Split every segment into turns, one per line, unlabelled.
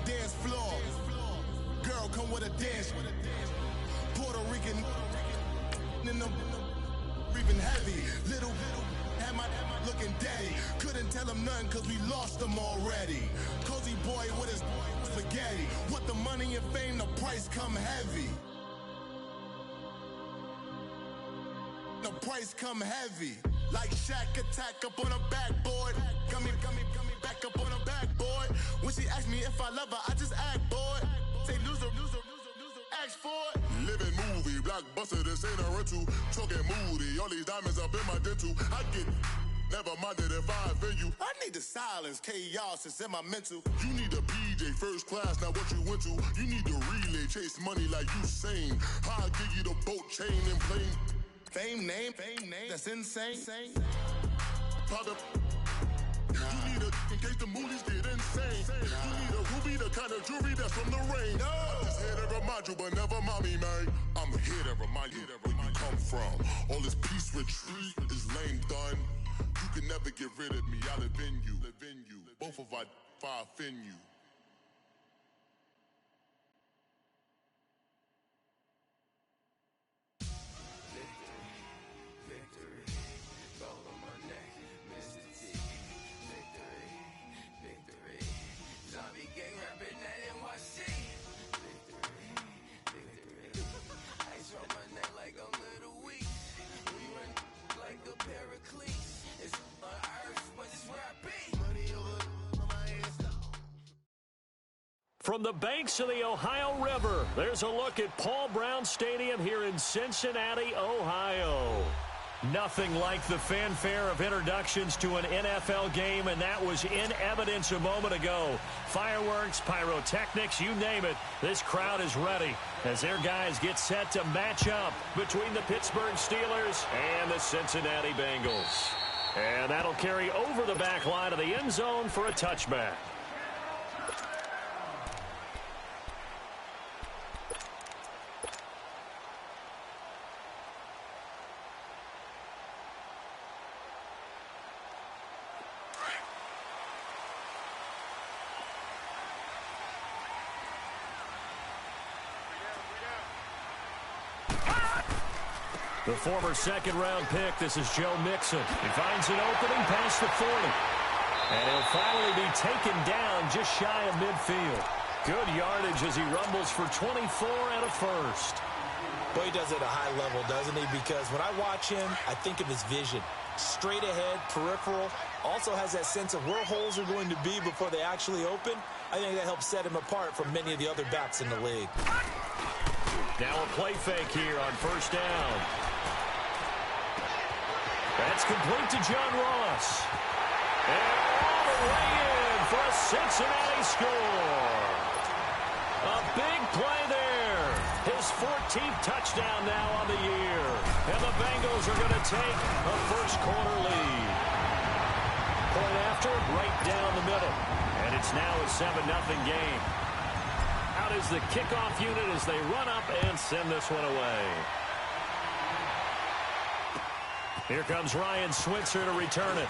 dance floor. Girl, come with a dance. Puerto Rican in the breathing heavy. Little had my looking daddy. Couldn't tell him nothing cause we lost him already. Cozy boy with his spaghetti. With the money and fame, the price come heavy. The price come heavy. Like Shaq attack up on a backboard. Got me back up on a backboard. When she asked me if I love her, I just act bored. Say loser, ask for it. Living movie, blockbuster, this ain't a rental. Talking moody, all these diamonds up in my dental. I get never minded if I offend you. I need the silence, chaos is in my mental. You need a PJ, first class, not what you went to. You need the relay, chase money like you sane. I'll give you the boat, chain, and plane. Fame name, that's insane. Private. You need a in case the movies get insane. You need a ruby, the kind of jewelry that's from the rain. I'm just here to remind you, but never mind me, man. I'm here to remind you where you come from. All this peace retreat is lame done. You can never get rid of me. I live in you. Both of our offend you.
From the banks of the Ohio River, there's a look at Paul Brown Stadium here in Cincinnati, Ohio. Nothing like the fanfare of introductions to an NFL game, and that was in evidence a moment ago. Fireworks, pyrotechnics, you name it. This crowd is ready as their guys get set to match up between the Pittsburgh Steelers and the Cincinnati Bengals. And that'll carry over the back line of the end zone for a touchback. The former second-round pick, this is Joe Mixon. He finds an opening past the 40. And he'll finally be taken down just shy of midfield. Good yardage as he rumbles for 24 and a first.
Well, he does it at a high level, doesn't he? Because when I watch him, I think of his vision. Straight ahead, peripheral. Also has that sense of where holes are going to be before they actually open. I think that helps set him apart from many of the other backs in the league.
Now a play fake here on first down. That's complete to John Ross. And all the way in for a Cincinnati score. A big play there. His 14th touchdown now on the year. And the Bengals are going to take a first-quarter lead. Point after, right down the middle. And it's now a 7-0 game. Out is the kickoff unit as they run up and send this one away. Here comes Ryan Switzer to return it.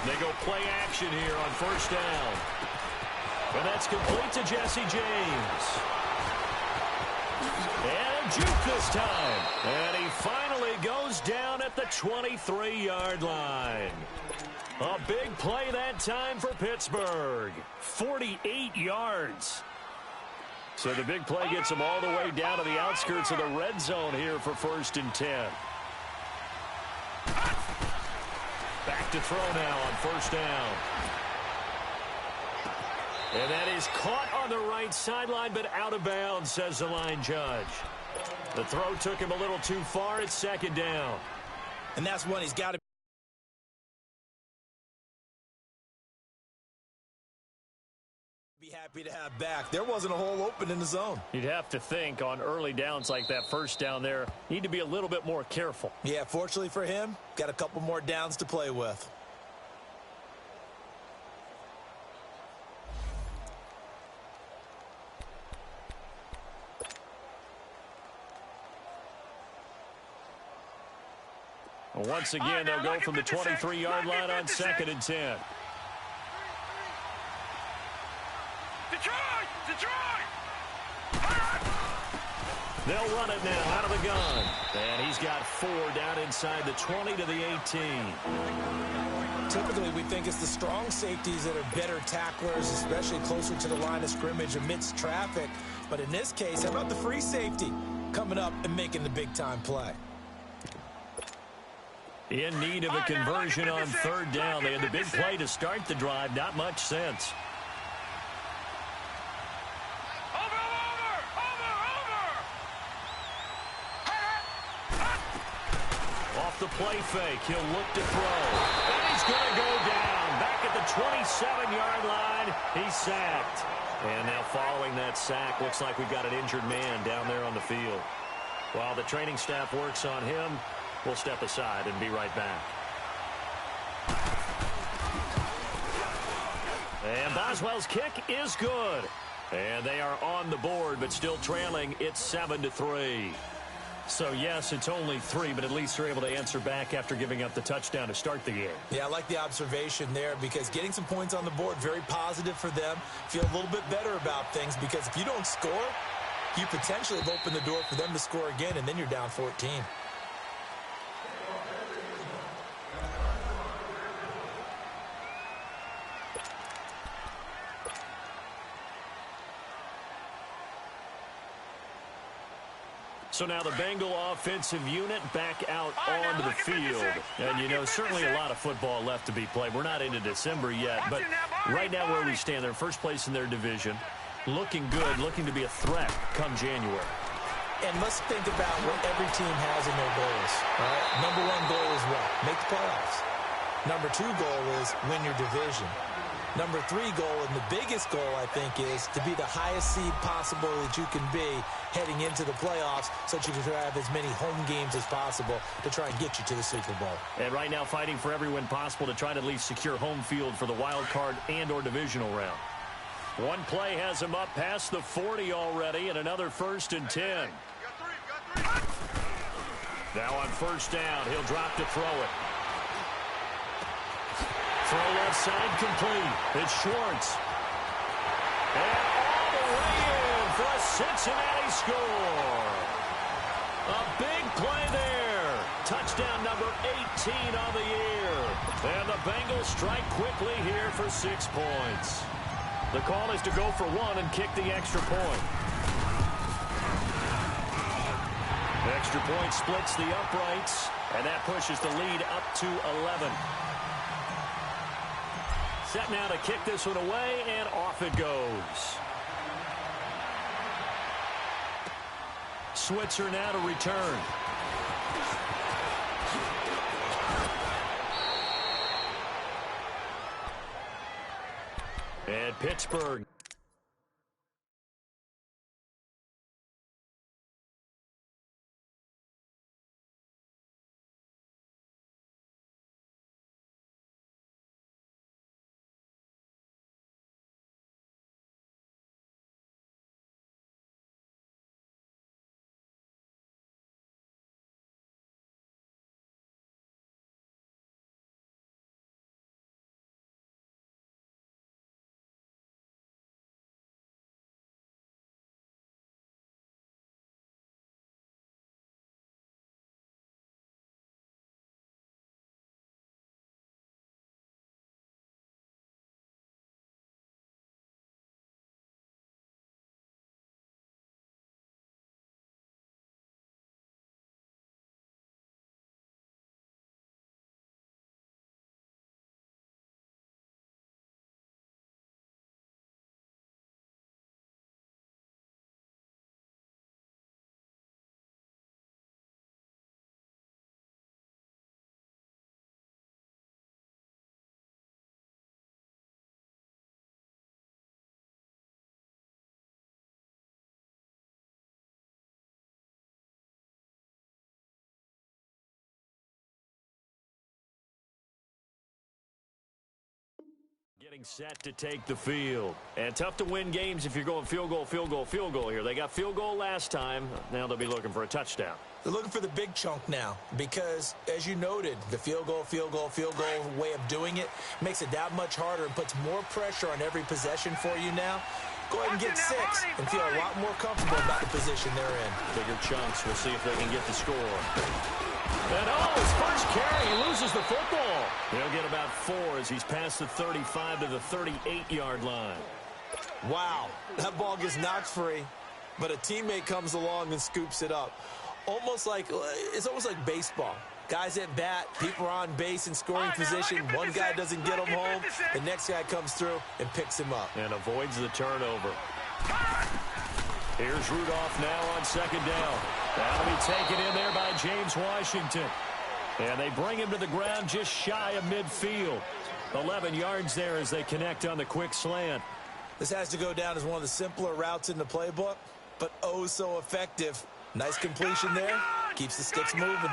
They go play action here on first down. And that's complete to Jesse James. And a juke this time. And he finally goes down at the 23-yard line. A big play that time for Pittsburgh. 48 yards. So the big play gets them all the way down to the outskirts of the red zone here for 1st and 10. Back to throw now on first down. And that is caught on the right sideline, but out of bounds, says the line judge. The throw took him a little too far. It's second down.
And that's one he's got to be happy to have back. There wasn't a hole open in the zone.
You'd have to think on early downs like that first down there, need to be a little bit more careful.
Yeah, fortunately for him, got a couple more downs to play with.
Once again, they'll go from the 23-yard line on 2nd and 10. They'll run it now out of the gun. And he's got 4 down inside the 20 to the 18.
Typically, we think it's the strong safeties that are better tacklers, especially closer to the line of scrimmage amidst traffic. But in this case, how about the free safety coming up and making the big-time play?
In need of a conversion on 3rd down. They had the big play to start the drive. Not much sense. Off the play fake. He'll look to throw. And he's going to go down. Back at the 27-yard line. He's sacked. And now following that sack, looks like we've got an injured man down there on the field. While the training staff works on him, we'll step aside and be right back. And Boswell's kick is good. And they are on the board, but still trailing. It's 7-3. So, yes, it's only 3, but at least they're able to answer back after giving up the touchdown to start the game.
Yeah, I like the observation there because getting some points on the board, very positive for them. Feel a little bit better about things because if you don't score, you potentially have opened the door for them to score again, and then you're down 14.
So now the Bengal offensive unit back out onto the field. And, you know, certainly a lot of football left to be played. We're not into December yet, but right now where we stand, they're first place in their division. Looking good, looking to be a threat come January.
And let's think about what every team has in their goals. All right? Number 1 goal is what? Make the playoffs. Number 2 goal is win your division. Number 3 goal, and the biggest goal, I think, is to be the highest seed possible that you can be heading into the playoffs so that you can have as many home games as possible to try and get you to the Super Bowl.
And right now fighting for every win possible to try to at least secure home field for the wild card and or divisional round. One play has him up past the 40 already, and another 1st and 10. Now on 1st down, he'll drop to throw it. Throw left side complete. It's Schwartz. And all the way in for a Cincinnati score. A big play there. Touchdown number 18 on the year. And the Bengals strike quickly here for 6 points. The call is to go for 1 and kick the extra point. The extra point splits the uprights, and that pushes the lead up to 11. Set now to kick this one away, and off it goes. Switzer now to return. And Pittsburgh Getting set to take the field. And tough to win games if you're going field goal, field goal, field goal here. They got field goal last time. Now they'll be looking for a touchdown.
They're looking for the big chunk now because, as you noted, the field goal way of doing it makes it that much harder and puts more pressure on every possession for you now. Go ahead and get 6 and feel a lot more comfortable about the position they're in.
Bigger chunks. We'll see if they can get the score. And his first carry, he loses the football. He'll get about 4 as he's past the 35 to the 38-yard line.
Wow, that ball gets knocked free, but a teammate comes along and scoops it up. It's almost like baseball. Guys at bat, people are on base in scoring position. One guy doesn't get him home. The next guy comes through and picks him up.
And avoids the turnover. Here's Rudolph now on second down. That'll be taken in there by James Washington. And they bring him to the ground just shy of midfield. 11 yards there as they connect on the quick slant.
This has to go down as one of the simpler routes in the playbook, but oh so effective. Nice completion there. Keeps the sticks moving.
All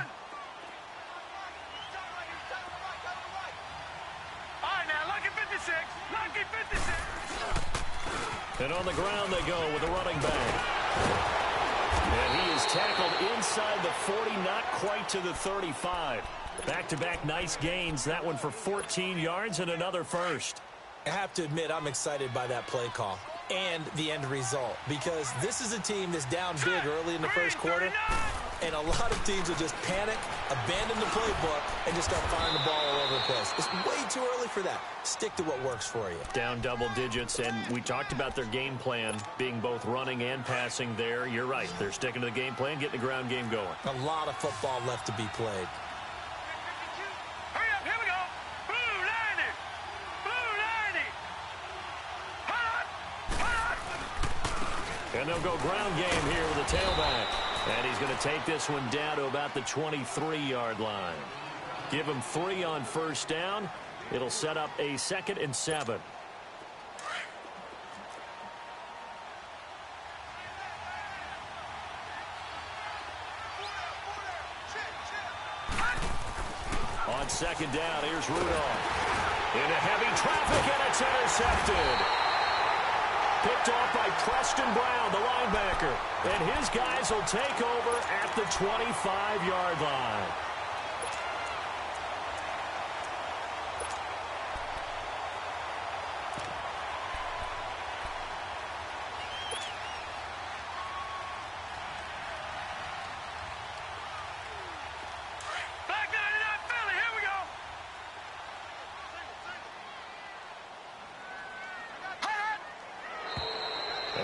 right, now, lucky 56. Lucky 56.
And on the ground they go with the running back. And he is tackled inside the 40, not quite to the 35. Back-to-back nice gains. That one for 14 yards and another first.
I have to admit, I'm excited by that play call and the end result because this is a team that's down big early in the first quarter, and a lot of teams will just panic, abandon the playbook, and just start firing the ball all over the place. It's way too early for that. Stick to what works for you.
Down double digits, and we talked about their game plan being both running and passing there. You're right. They're sticking to the game plan, getting the ground game going.
A lot of football left to be played.
Hurry up, here we go. Blue 90. Blue 90. Hot.
And they'll go ground game here with the tailback. And he's going to take this one down to about the 23-yard line. Give him 3 on first down. It'll set up a 2nd and 7. On second down, here's Rudolph. Into heavy traffic, and it's intercepted. Picked off by Preston Brown, the linebacker. And his guys will take over at the 25-yard line.
Black 99 Philly, here we go.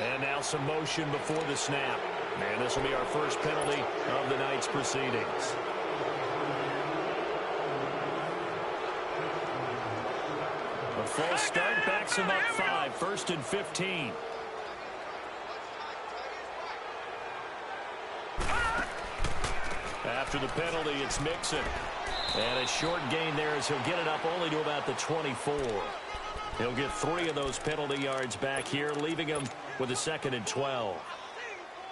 And now some motion before the snap. And this will be our first penalty of the night's proceedings. A false start backs him up 5. 1st and 15. After the penalty, it's Mixon. And a short gain there as he'll get it up only to about the 24. He'll get 3 of those penalty yards back here, leaving him with a 2nd and 12.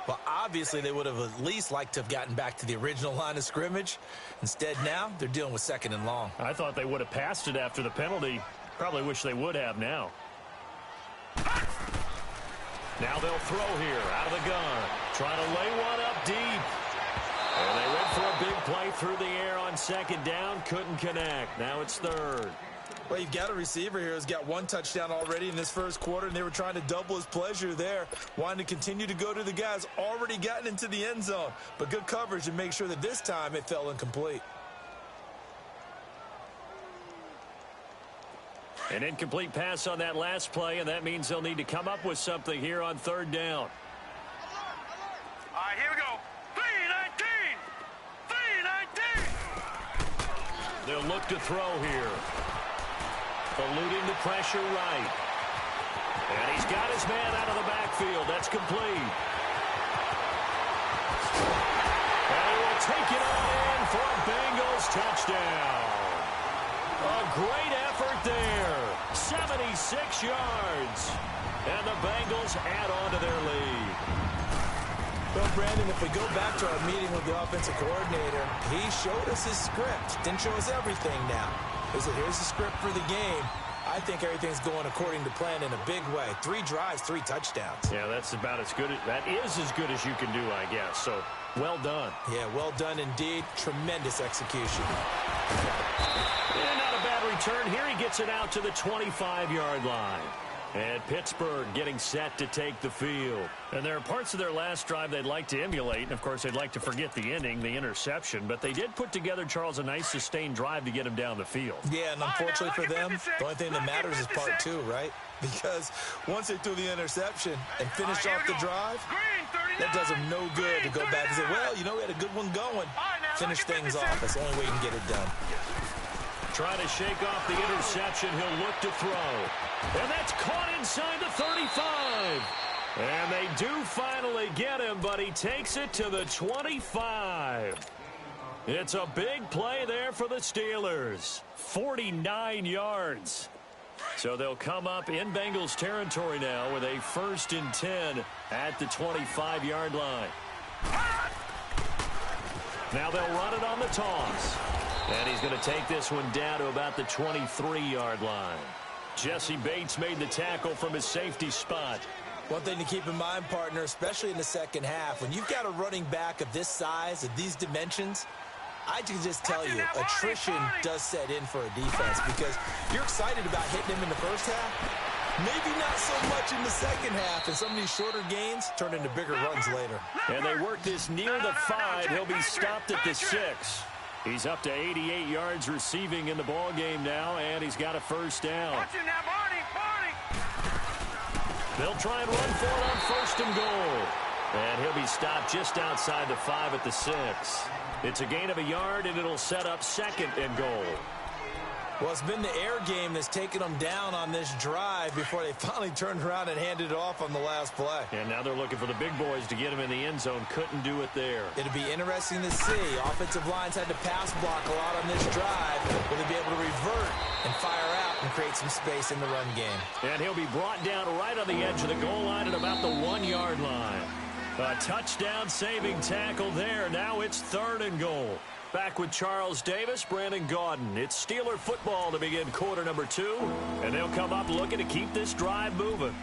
Well, obviously, they would have at least liked to have gotten back to the original line of scrimmage. Instead, now, they're dealing with 2nd and long.
I thought they would have passed it after the penalty. Probably wish they would have now. Now they'll throw here out of the gun. Trying to lay one up deep. And they went for a big play through the air on second down. Couldn't connect. Now it's 3rd.
Well, you've got a receiver here who's got 1 touchdown already in this first quarter, and they were trying to double his pleasure there, wanting to continue to go to the guys already gotten into the end zone. But good coverage to make sure that this time it fell incomplete.
An incomplete pass on that last play, and that means they'll need to come up with something here on 3rd down.
All right, here we go. 319. 319.
They'll look to throw here. Eluding the pressure right. And he's got his man out of the backfield. That's complete. And he will take it on in for a Bengals touchdown. A great effort there. 76 yards. And the Bengals add on to their lead.
Well, Brandon, if we go back to our meeting with the offensive coordinator, he showed us his script. Didn't show us everything now. He said, here's the script for the game. I think everything's going according to plan in a big way. 3 drives, 3 touchdowns.
Yeah, that's about as good. That is as good as you can do, I guess. So, well done.
Yeah, well done indeed. Tremendous execution.
And not a bad return here. He gets it out to the 25-yard line. And Pittsburgh getting set to take the field. And there are parts of their last drive they'd like to emulate. And, of course, they'd like to forget the ending, the interception. But they did put together, Charles, a nice sustained drive to get him down the field.
Yeah, and unfortunately for them, the only thing that matters is part 2, right? Because once they threw the interception and finished off the drive, that does them no good to go back and say, well, you know, we had a good one going. Finish things off. That's the only way you can get it done.
Trying to shake off the interception. He'll look to throw. And that's caught inside the 35. And they do finally get him, but he takes it to the 25. It's a big play there for the Steelers. 49 yards. So they'll come up in Bengals territory now with a 1st and 10 at the 25-yard line. Now they'll run it on the toss. And he's going to take this one down to about the 23-yard line. Jesse Bates made the tackle from his safety spot.
One thing to keep in mind, partner, especially in the second half, when you've got a running back of this size, of these dimensions, I can just tell you, attrition does set in for a defense because you're excited about hitting him in the first half. Maybe not so much in the second half, and some of these shorter gains turn into bigger runs later.
And they work this near the 5. He'll be stopped at the 6. He's up to 88 yards receiving in the ball game now, and he's got a 1st down. They'll try and run for it on 1st and goal. And he'll be stopped just outside the 5 at the 6. It's a gain of a yard, and it'll set up 2nd and goal.
Well, it's been the air game that's taken them down on this drive before they finally turned around and handed it off on the last play.
And now they're looking for the big boys to get him in the end zone. Couldn't do it there.
It'll be interesting to see. Offensive lines had to pass block a lot on this drive. Will they be able to revert and fire out and create some space in the run game?
And he'll be brought down right on the edge of the goal line at about the 1-yard line. A touchdown saving tackle there. Now it's 3rd and goal. Back with Charles Davis, Brandon Gaudin. It's Steeler football to begin quarter number 2. And they'll come up looking to keep this drive moving.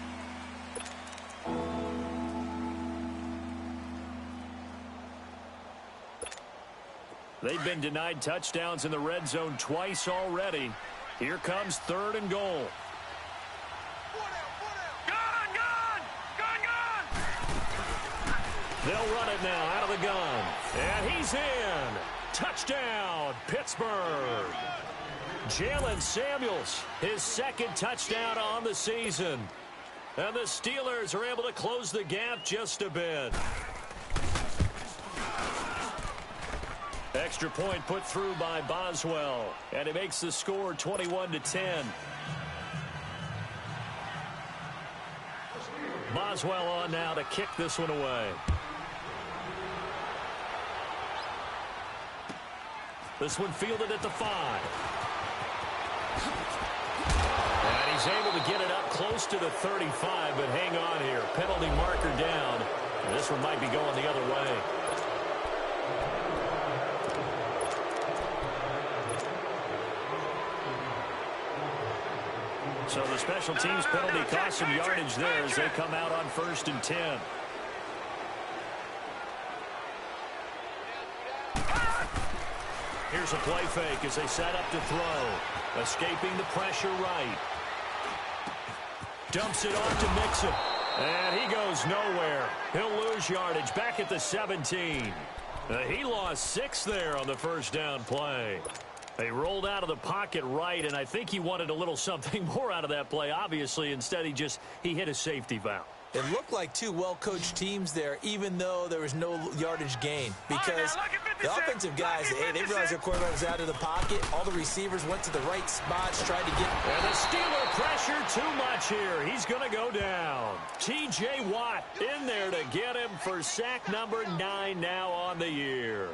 They've been denied touchdowns in the red zone twice already. Here comes 3rd and goal. They'll run it now out of the gun. And he's in. Touchdown, Pittsburgh. Jalen Samuels, his 2nd touchdown on the season. And the Steelers are able to close the gap just a bit. Extra point put through by Boswell. And it makes the score 21-10. Boswell on now to kick this one away. This one fielded at the 5. And he's able to get it up close to the 35, but hang on here. Penalty marker down. And this one might be going the other way. So the special teams penalty cost some yardage there as they come out on 1st and 10. Here's a play fake as they set up to throw. Escaping the pressure right. Dumps it off to Mixon. And he goes nowhere. He'll lose yardage back at the 17. He lost 6 there on the 1st down play. They rolled out of the pocket right, and I think he wanted a little something more out of that play. Obviously, instead he hit a safety valve.
It looked like 2 well-coached teams there, even though there was no yardage gain. Because the offensive guys, they realized their quarterback was out of the pocket. All the receivers went to the right spots, tried to get...
And the Steeler pressure too much here. He's going to go down. T.J. Watt in there to get him for sack number 9 now on the year.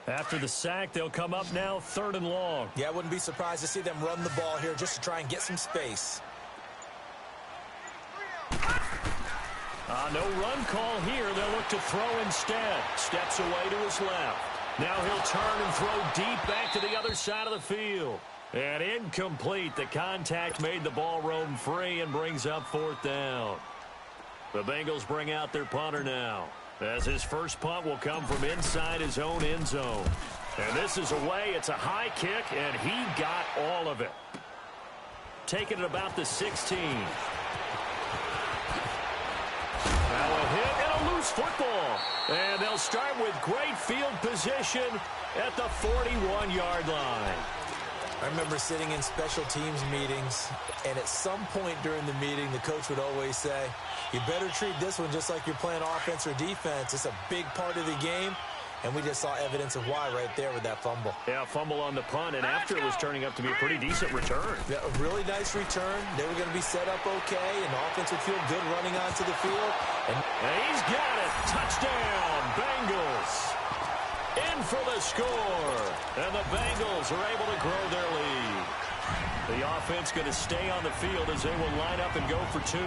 After the sack, they'll come up now 3rd and long.
Yeah, I wouldn't be surprised to see them run the ball here just to try and get some space.
No run call here. They'll look to throw instead. Steps away to his left. Now he'll turn and throw deep back to the other side of the field. And incomplete. The contact made the ball roam free and brings up 4th down. The Bengals bring out their punter now, as his first punt will come from inside his own end zone. And this is away. It's a high kick, and he got all of it. Taking it about the 16. Now a hit and a loose football. And they'll start with great field position at the 41-yard line.
I remember sitting in special teams meetings, and at some point during the meeting, the coach would always say, you better treat this one just like you're playing offense or defense. It's a big part of the game, and we just saw evidence of why right there with that fumble.
Yeah, fumble on the punt, and after it was turning up to be a pretty decent return.
Yeah, a really nice return. They were going to be set up okay, and the offense would feel good running onto the field.
And he's got it. Touchdown, Bengals. In for the score, and the Bengals are able to grow their lead. The offense going to stay on the field as they will line up and go for 2.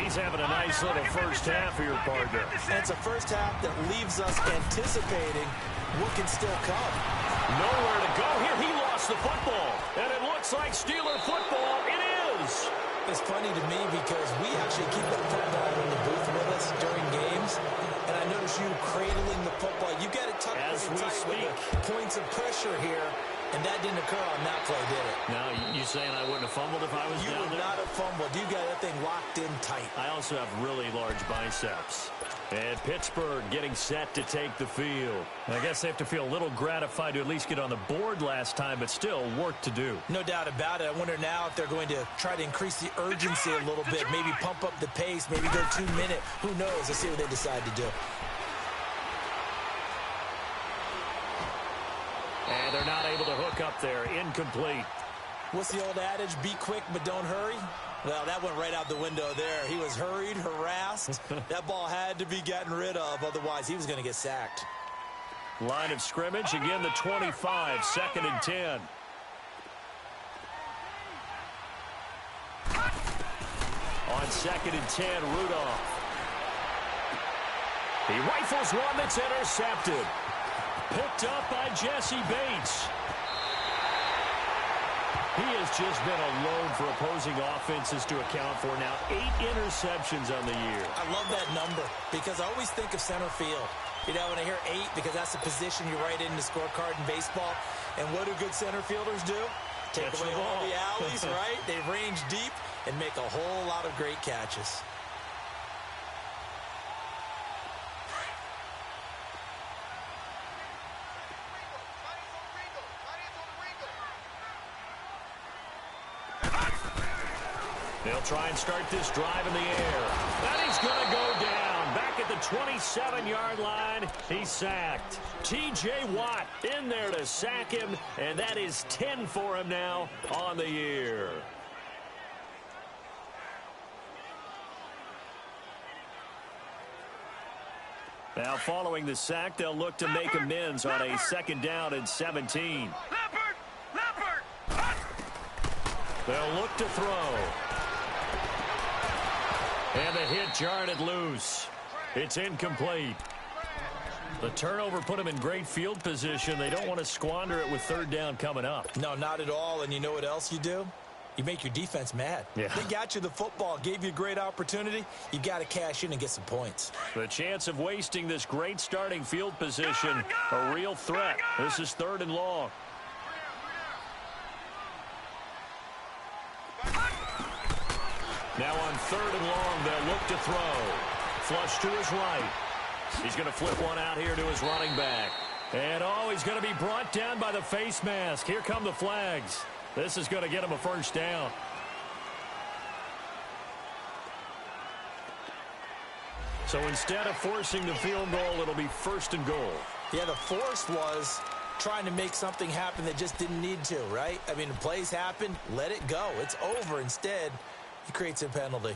He's having a nice little first half here, partner.
And it's a first half that leaves us anticipating what can still come.
Nowhere to go here. He lost the football, and it looks like Steeler football. It is.
It's funny to me because we actually keep that football in the booth with us during games. And I notice you cradling the football. You got it tucked
as we speak.
Points of pressure here, and that didn't occur on that play, did it?
No, you saying I wouldn't have fumbled if I was down there?
You would not have fumbled. You got that thing locked in tight.
I also have really large biceps. And Pittsburgh getting set to take the field. I guess they have to feel a little gratified to at least get on the board last time, but still work to do.
No doubt about it. I wonder now if they're going to try to increase the urgency a little bit, maybe pump up the pace, maybe go 2-minute. Who knows? Let's see what they decide to do.
And they're not able to hook up there. Incomplete.
What's the old adage? Be quick, but don't hurry. Well, that went right out the window there. He was hurried, harassed. That ball had to be gotten rid of. Otherwise, he was going to get sacked.
Line of scrimmage. Again, the 25. 2nd and 10. On 2nd and 10, Rudolph. He rifles one that's intercepted. Picked up by Jesse Bates. He has just been a load for opposing offenses to account for now. 8 interceptions on the year.
I love that number because I always think of center field. You know, when I hear 8, because that's the position you write in the scorecard in baseball. And what do good center fielders do? Take away all the alleys, right? They range deep and make a whole lot of great catches.
They'll try and start this drive in the air. And he's going to go down. Back at the 27-yard line, he's sacked. T.J. Watt in there to sack him, and that is 10 for him now on the year. Now, following the sack, they'll look to make amends on a 2nd down and 17. They'll look to throw. And the hit jarred it loose. It's incomplete. The turnover put them in great field position. They don't want to squander it with 3rd down coming up.
No, not at all. And you know what else you do? You make your defense mad.
Yeah.
They got you the football, gave you a great opportunity. You got to cash in and get some points.
The chance of wasting this great starting field position, a real threat. This is 3rd and long. Now on 3rd and long, they'll look to throw. Flush to his right. He's going to flip one out here to his running back. And, he's going to be brought down by the face mask. Here come the flags. This is going to get him a 1st down. So instead of forcing the field goal, it'll be 1st and goal.
Yeah, the force was trying to make something happen that just didn't need to, right? I mean, the plays happened, let it go. It's over. Instead, he creates a penalty.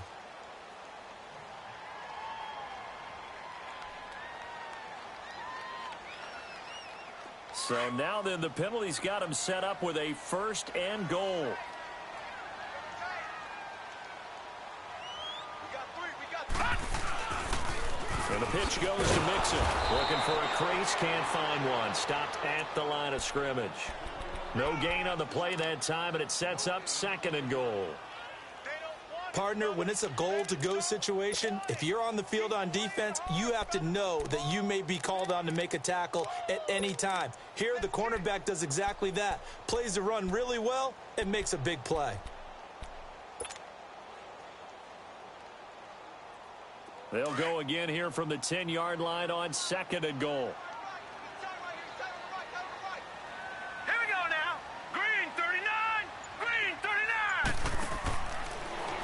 So now then the penalty's got him set up with a 1st and goal. And the pitch goes to Mixon. Looking for a crease, can't find one. Stopped at the line of scrimmage. No gain on the play that time, and it sets up 2nd and goal.
Partner, when it's a goal-to-go situation, if you're on the field on defense, you have to know that you may be called on to make a tackle at any time. Here, the cornerback does exactly that. Plays the run really well and makes a big play.
They'll go again here from the 10-yard line on 2nd and goal.
Here we go now. Green 39. Green 39.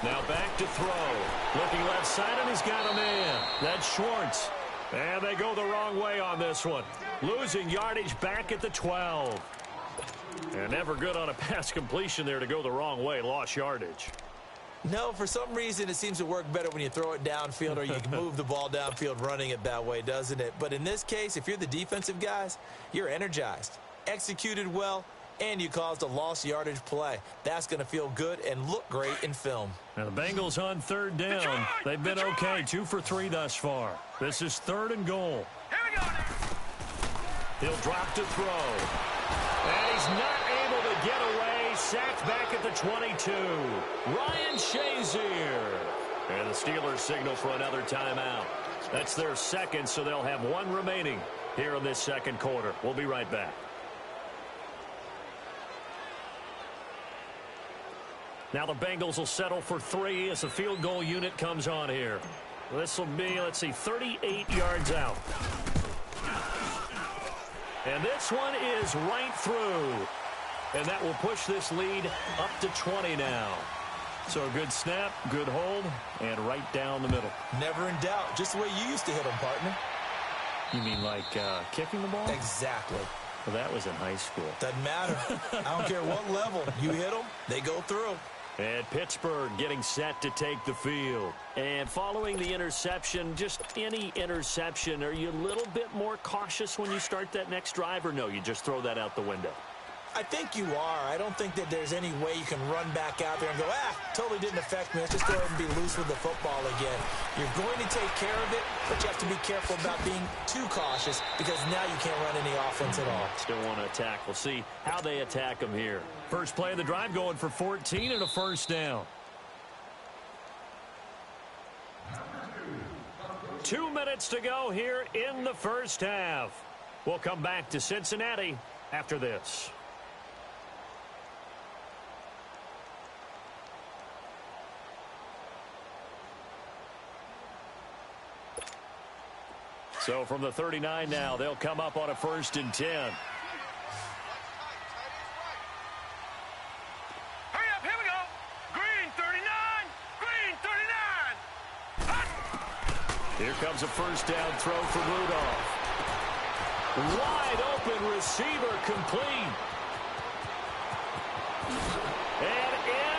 Now back to throw. Looking left side, and he's got a man. That's Schwartz. And they go the wrong way on this one. Losing yardage back at the 12. And never good on a pass completion there to go the wrong way. Lost yardage.
No, for some reason, it seems to work better when you throw it downfield or you can move the ball downfield running it that way, doesn't it? But in this case, if you're the defensive guys, you're energized, executed well, and you caused a lost yardage play. That's going to feel good and look great in film.
Now the Bengals on 3rd down. They've been okay, 2 for 3 thus far. This is 3rd and goal.
Here we go now.
He'll drop to throw. And he's not able to get away. Sacked back at the 22. Ryan Shazier. And the Steelers signal for another timeout. That's their 2nd, so they'll have 1 remaining here in this 2nd quarter. We'll be right back. Now the Bengals will settle for 3 as the field goal unit comes on here. This will be, 38 yards out. And this one is right through. And that will push this lead up to 20 now. So a good snap, good hold, and right down the middle.
Never in doubt. Just the way you used to hit them, partner.
You mean like kicking the ball?
Exactly.
Well, that was in high school.
Doesn't matter. I don't care what level. You hit them, they go through.
And Pittsburgh getting set to take the field. And following the interception, just any interception, are you a little bit more cautious when you start that next drive, or no, you just throw that out the window?
I think you are. I don't think that there's any way you can run back out there and go, totally didn't affect me. Let's just go ahead and be loose with the football again. You're going to take care of it, but you have to be careful about being too cautious because now you can't run any offense at all.
Still want to attack. We'll see how they attack them here. First play of the drive going for 14 and a 1st down. 2 minutes to go here in the 1st half. We'll come back to Cincinnati after this. So from the 39 now, they'll come up on a 1st and 10.
Hurry up, here we go. Green 39. Green 39. Hot.
Here comes a 1st down throw for Rudolph. Wide open receiver complete. And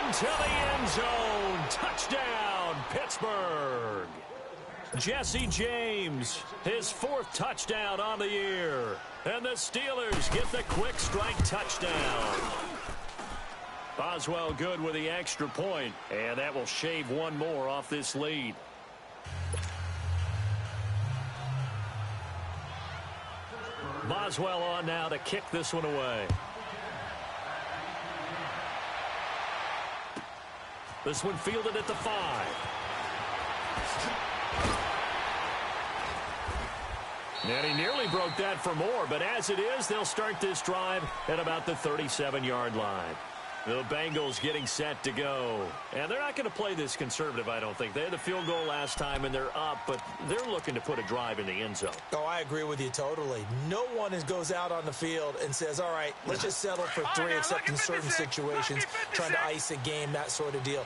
into the end zone. Touchdown, Pittsburgh. Jesse James, his 4th touchdown on the year. And the Steelers get the quick strike touchdown. Boswell good with the extra point, and that will shave 1 more off this lead. Boswell on now to kick this one away. This one fielded at the 5. And he nearly broke that for more, but as it is, they'll start this drive at about the 37-yard line. The Bengals getting set to go. And they're not going to play this conservative, I don't think. They had the field goal last time, and they're up, but they're looking to put a drive in the end zone.
Oh, I agree with you totally. No one goes out on the field and says, all right, let's just settle for 3, except in certain situations, trying to ice a game, that sort of deal.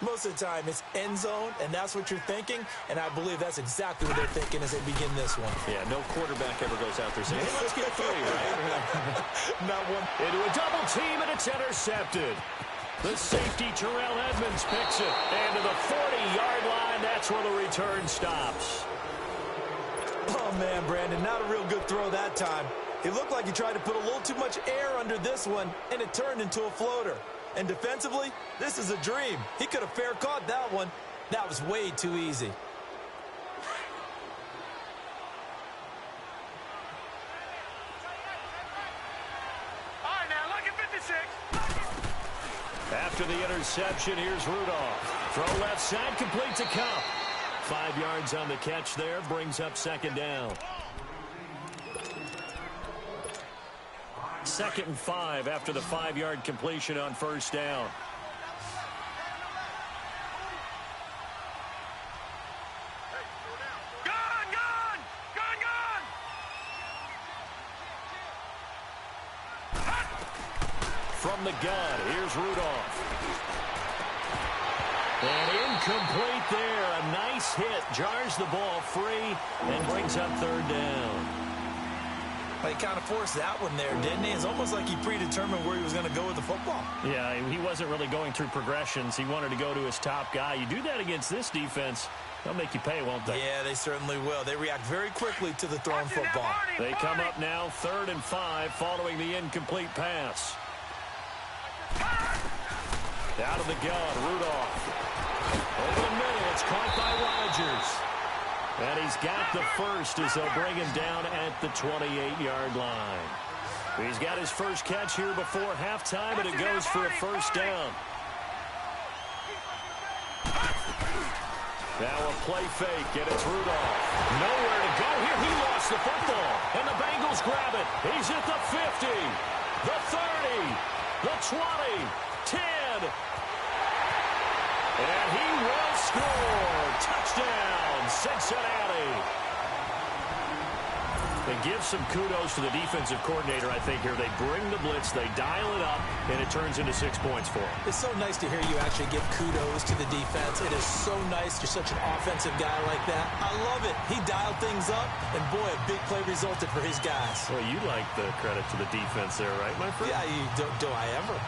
Most of the time, it's end zone, and that's what you're thinking, and I believe that's exactly what they're thinking as they begin this one.
Yeah, no quarterback ever goes out there saying, hey, let's get 3, right?
Not one.
Into a double team, and it's intercepted. The safety, Terrell Edmonds, picks it. And to the 40-yard line, that's where the return stops.
Oh, man, Brandon, not a real good throw that time. He looked like he tried to put a little too much air under this one, and it turned into a floater. And defensively, this is a dream. He could have fair caught that one. That was way too easy.
All right, now look at 56.
After the interception, here's Rudolph. Throw left side, complete to Cup. 5 yards on the catch there, brings up second down. 2nd and 5 after the 5-yard completion on first down. From the gun, here's Rudolph. And incomplete there. A nice hit. Jars the ball free and brings up third down.
Well, he kind of forced that one there, didn't he? It's almost like he predetermined where he was going to go with the football.
Yeah, he wasn't really going through progressions. He wanted to go to his top guy. You do that against this defense, they'll make you pay, won't they?
Yeah, they certainly will. They react very quickly to the thrown football.
They come up now 3rd and 5 following the incomplete pass. Out of the gun, Rudolph. Over the middle, it's caught by Rodgers. And he's got the first as they'll bring him down at the 28-yard line. He's got his first catch here before halftime, and it goes for a first down. Now a play fake, and it's Rudolph. Nowhere to go here. He lost the football, and the Bengals grab it. He's at the 50, the 30, the 20, 10. And he will score. Touchdown, Cincinnati. They give some kudos to the defensive coordinator, I think, here. They bring the blitz, they dial it up, and it turns into 6 points for them.
It's so nice to hear you actually give kudos to the defense. It is so nice. You're such an offensive guy like that. I love it. He dialed things up, and boy, a big play resulted for his guys.
Well, you like the credit to the defense there, right, my friend?
Yeah, do I ever?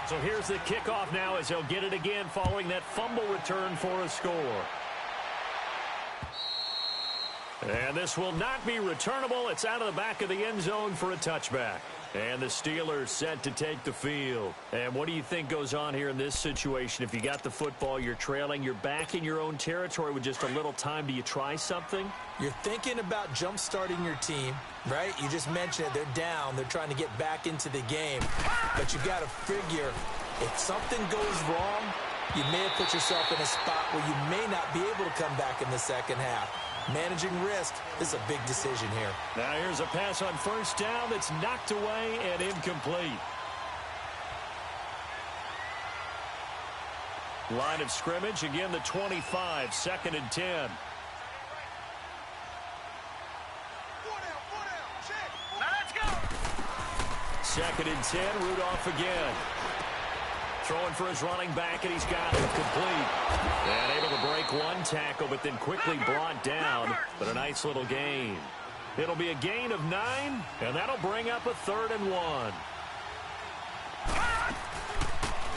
So here's the kickoff now as they'll get it again following that fumble return for a score. And this will not be returnable. It's out of the back of the end zone for a touchback. And the Steelers set to take the field. And what do you think goes on here in this situation? If you got the football, you're trailing, you're back in your own territory with just a little time. Do you try something?
You're thinking about jump-starting your team, right? You just mentioned it. They're down. They're trying to get back into the game. But you got to figure if something goes wrong, you may have put yourself in a spot where you may not be able to come back in the second half. Managing risk is a big decision here.
Now here's a pass on first down that's knocked away and incomplete. Line of scrimmage, again the 25, 2nd and 10.
Now let's go.
2nd and 10, Rudolph again. Throwing for his running back, and he's got it complete. And able to break one tackle, but then quickly brought down. But a nice little gain. It'll be a gain of 9, and that'll bring up a 3rd and 1.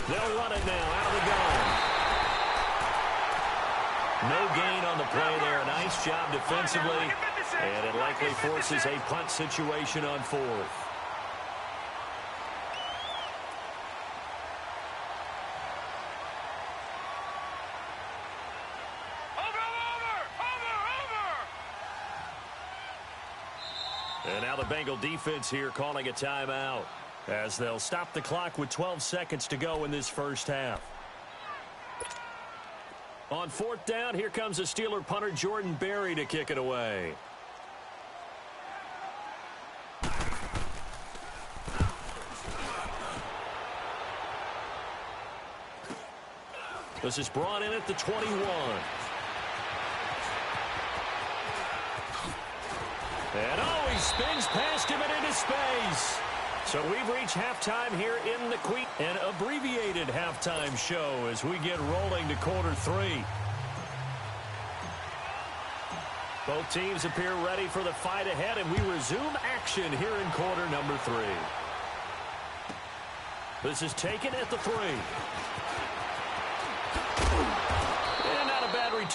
They'll run it now out of the gun. No gain on the play there. A nice job defensively. And it likely forces a punt situation on 4th. And now the Bengal defense here calling a timeout as they'll stop the clock with 12 seconds to go in this first half. On 4th down, here comes the Steeler punter Jordan Berry to kick it away. This is brought in at the 21. And he spins past him and into space. So we've reached halftime here in the Queen, an abbreviated halftime show as we get rolling to quarter 3. Both teams appear ready for the fight ahead, and we resume action here in quarter number 3. This is taken at the 3.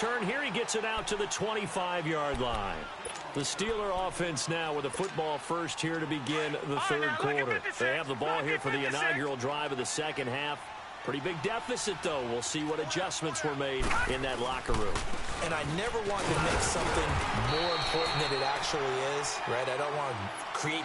return here. He gets it out to the 25-yard line. The Steeler offense now with a football first here to begin the third quarter. They have the ball here for the inaugural drive of the second half. Pretty big deficit, though. We'll see what adjustments were made in that locker room.
And I never want to make something more important than it actually is, right? I don't want to create